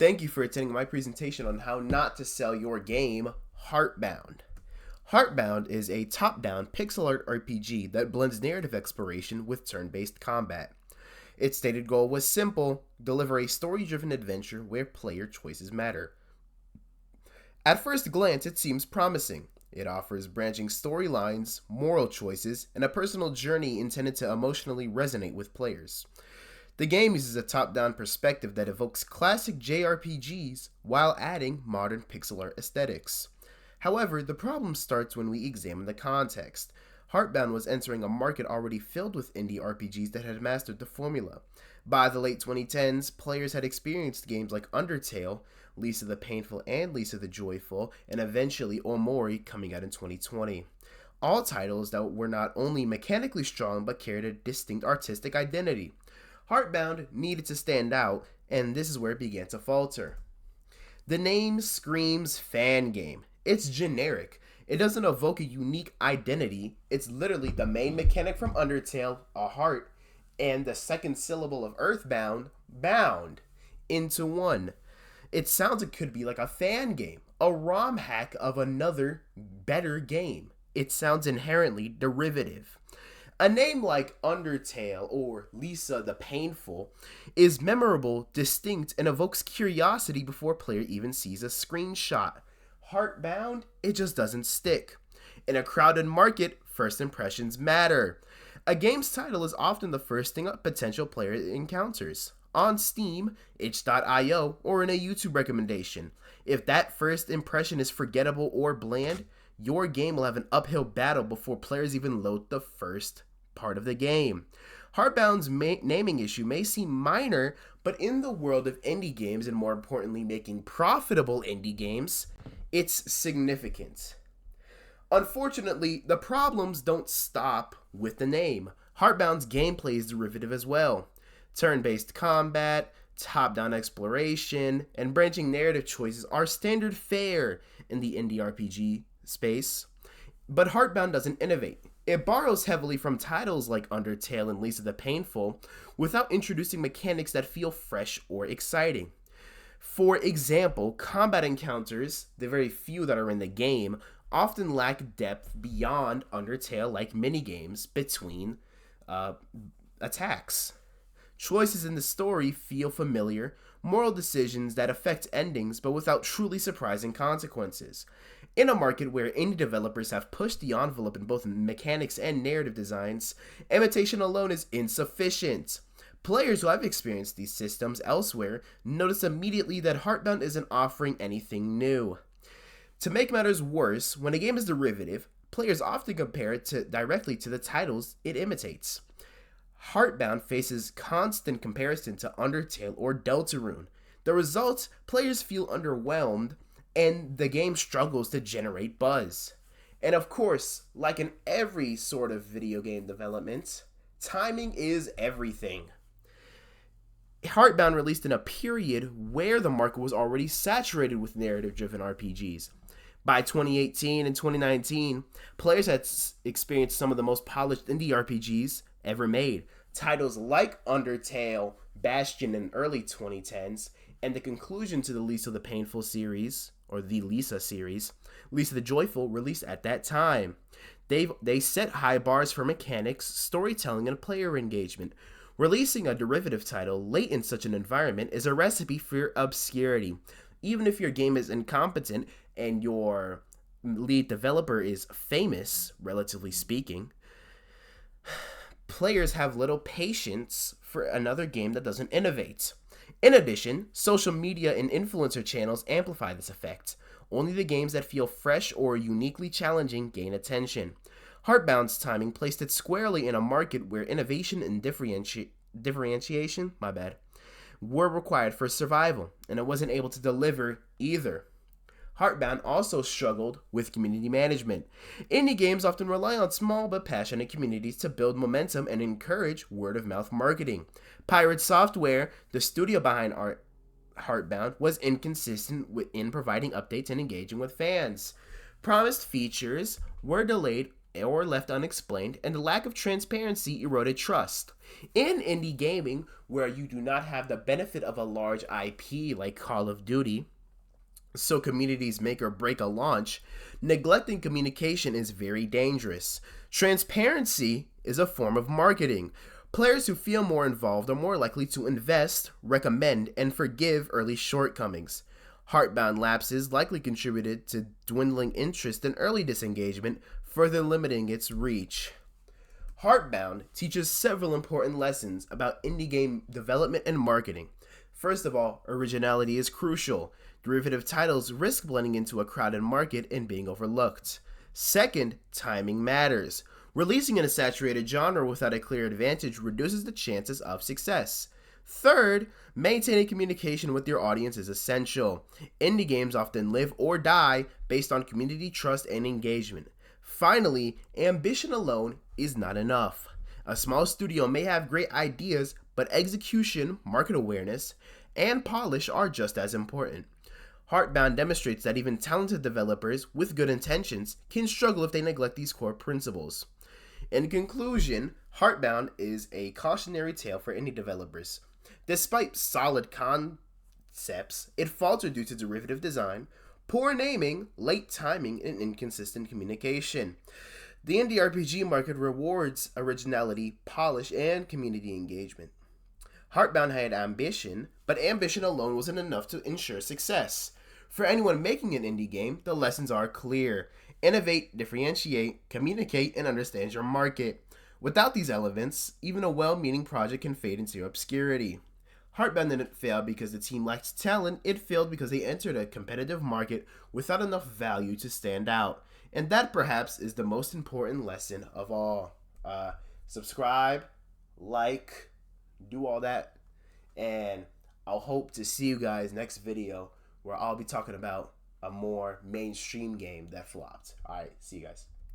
Thank you for attending my presentation on how not to sell your game, Heartbound. Heartbound is a top-down pixel art RPG that blends narrative exploration with turn-based combat. Its stated goal was simple: deliver a story-driven adventure where player choices matter. At first glance, it seems promising. It offers branching storylines, moral choices, and a personal journey intended to emotionally resonate with players. The game uses a top-down perspective that evokes classic JRPGs while adding modern pixel art aesthetics. However, the problem starts when we examine the context. Heartbound was entering a market already filled with indie RPGs that had mastered the formula. By the late 2010s, players had experienced games like Undertale, Lisa the Painful and Lisa the Joyful, and eventually Omori coming out in 2020. All titles that were not only mechanically strong but carried a distinct artistic identity. Heartbound needed to stand out, and this is where it began to falter. The name screams fan game. It's generic. It doesn't evoke a unique identity. It's literally the main mechanic from Undertale, a heart, and the second syllable of Earthbound, bound, into one. It sounds like it could be like a fan game, a ROM hack of another, better game. It sounds inherently derivative. A name like Undertale or Lisa the Painful is memorable, distinct, and evokes curiosity before a player even sees a screenshot. Heartbound, it just doesn't stick. In a crowded market, first impressions matter. A game's title is often the first thing a potential player encounters. On Steam, itch.io, or in a YouTube recommendation. If that first impression is forgettable or bland, your game will have an uphill battle before players even load the first part of the game. Heartbound's naming issue may seem minor, but in the world of indie games, and more importantly making profitable indie games, it's significant. Unfortunately, the problems don't stop with the name. Heartbound's gameplay is derivative as well. Turn-based combat, top-down exploration, and branching narrative choices are standard fare in the indie RPG space. But Heartbound doesn't innovate. It borrows heavily from titles like Undertale and Lisa the Painful without introducing mechanics that feel fresh or exciting. For example, combat encounters, the very few that are in the game, often lack depth beyond Undertale-like minigames between attacks. Choices in the story feel familiar, moral decisions that affect endings but without truly surprising consequences. In a market where indie developers have pushed the envelope in both mechanics and narrative designs, imitation alone is insufficient. Players who have experienced these systems elsewhere notice immediately that Heartbound isn't offering anything new. To make matters worse, when a game is derivative, players often compare it directly to the titles it imitates. Heartbound faces constant comparison to Undertale or Deltarune. The result, players feel underwhelmed, and the game struggles to generate buzz. And of course, like in every sort of video game development, timing is everything. Heartbound released in a period where the market was already saturated with narrative-driven RPGs. By 2018 and 2019, players had experienced some of the most polished indie RPGs ever made. Titles like Undertale, Bastion in early 2010s, and the conclusion to the Lisa the Painful series, or the Lisa series, Lisa the Joyful, released at that time. They set high bars for mechanics, storytelling, and player engagement. Releasing a derivative title late in such an environment is a recipe for obscurity. Even if your game is incompetent and your lead developer is famous, relatively speaking, players have little patience for another game that doesn't innovate. In addition, social media and influencer channels amplify this effect. Only the games that feel fresh or uniquely challenging gain attention. Heartbound's timing placed it squarely in a market where innovation and differentiation were required for survival, and it wasn't able to deliver either. Heartbound also struggled with community management. Indie games often rely on small but passionate communities to build momentum and encourage word-of-mouth marketing. Pirate Software, the studio behind Heartbound, was inconsistent in providing updates and engaging with fans. Promised features were delayed or left unexplained, and the lack of transparency eroded trust. In indie gaming, where you do not have the benefit of a large IP like Call of Duty, so communities make or break a launch, neglecting communication is very dangerous. Transparency is a form of marketing. Players who feel more involved are more likely to invest, recommend, and forgive early shortcomings. Heartbound lapses likely contributed to dwindling interest and early disengagement, further limiting its reach. Heartbound teaches several important lessons about indie game development and marketing. First of all, originality is crucial. Derivative titles risk blending into a crowded market and being overlooked. Second, timing matters. Releasing in a saturated genre without a clear advantage reduces the chances of success. Third, maintaining communication with your audience is essential. Indie games often live or die based on community trust and engagement. Finally, ambition alone is not enough. A small studio may have great ideas, but execution, market awareness, and polish are just as important. Heartbound demonstrates that even talented developers with good intentions can struggle if they neglect these core principles. In conclusion, Heartbound is a cautionary tale for indie developers. Despite solid concepts, it faltered due to derivative design, poor naming, late timing, and inconsistent communication. The indie RPG market rewards originality, polish, and community engagement. Heartbound had ambition, but ambition alone wasn't enough to ensure success. For anyone making an indie game, the lessons are clear. Innovate, differentiate, communicate, and understand your market. Without these elements, even a well-meaning project can fade into obscurity. Heartbound didn't fail because the team lacked talent, it failed because they entered a competitive market without enough value to stand out. And that perhaps is the most important lesson of all. Subscribe, like, do all that, and I'll hope to see you guys next video where I'll be talking about a more mainstream game that flopped. Alright, see you guys.